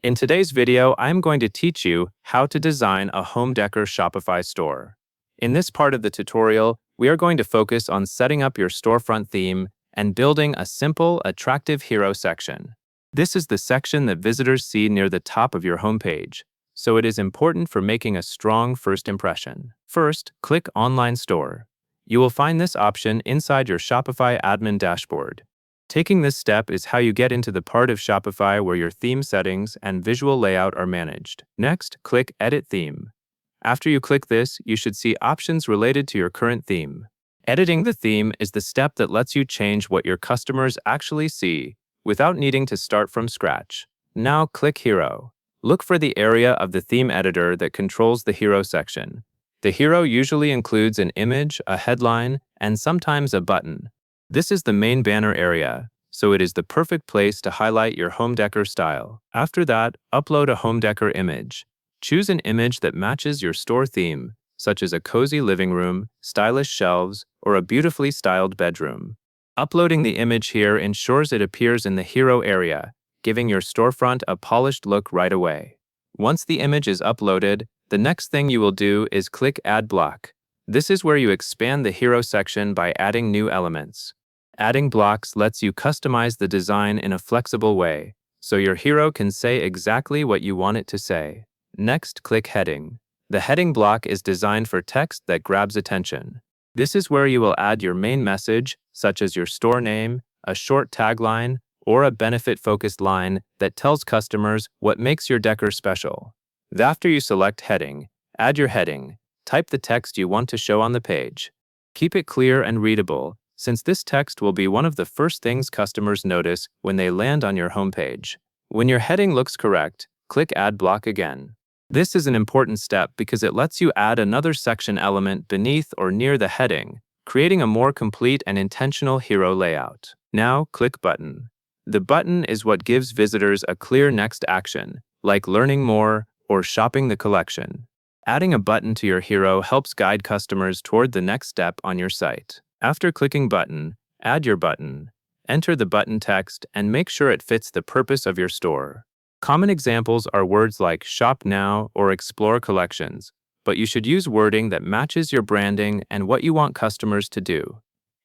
In today's video, I'm going to teach you how to design a home decor Shopify store. In this part of the tutorial, we are going to focus on setting up your storefront theme and building a simple, attractive hero section. This is the section that visitors see near the top of your homepage, so it is important for making a strong first impression. First, click Online Store. You will find this option inside your Shopify admin dashboard. Taking this step is how you get into the part of Shopify where your theme settings and visual layout are managed. Next, click Edit Theme. After you click this, you should see options related to your current theme. Editing the theme is the step that lets you change what your customers actually see without needing to start from scratch. Now click Hero. Look for the area of the theme editor that controls the Hero section. The hero usually includes an image, a headline, and sometimes a button. This is the main banner area, so it is the perfect place to highlight your home decor style. After that, upload a home decor image. Choose an image that matches your store theme, such as a cozy living room, stylish shelves, or a beautifully styled bedroom. Uploading the image here ensures it appears in the hero area, giving your storefront a polished look right away. Once the image is uploaded, the next thing you will do is click Add Block. This is where you expand the hero section by adding new elements. Adding blocks lets you customize the design in a flexible way, so your hero can say exactly what you want it to say. Next, click Heading. The heading block is designed for text that grabs attention. This is where you will add your main message, such as your store name, a short tagline, or a benefit-focused line that tells customers what makes your decor special. After you select Heading, add your heading. Type the text you want to show on the page. Keep it clear and readable, since this text will be one of the first things customers notice when they land on your homepage. When your heading looks correct, click Add Block again. This is an important step because it lets you add another section element beneath or near the heading, creating a more complete and intentional hero layout. Now, click Button. The button is what gives visitors a clear next action, like learning more or shopping the collection. Adding a button to your hero helps guide customers toward the next step on your site. After clicking Button, add your button. Enter the button text and make sure it fits the purpose of your store. Common examples are words like Shop Now or Explore Collections, but you should use wording that matches your branding and what you want customers to do.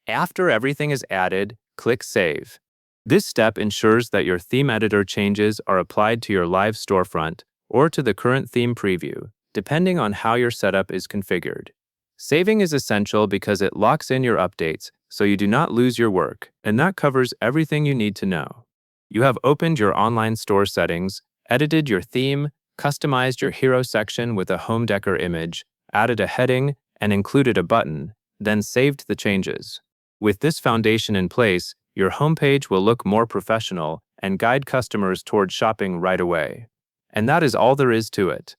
After everything is added, click Save. This step ensures that your theme editor changes are applied to your live storefront or to the current theme preview, depending on how your setup is configured. Saving is essential because it locks in your updates so you do not lose your work, and that covers everything you need to know. You have opened your online store settings, edited your theme, customized your hero section with a home decor image, added a heading, and included a button, then saved the changes. With this foundation in place, your homepage will look more professional and guide customers toward shopping right away. And that is all there is to it.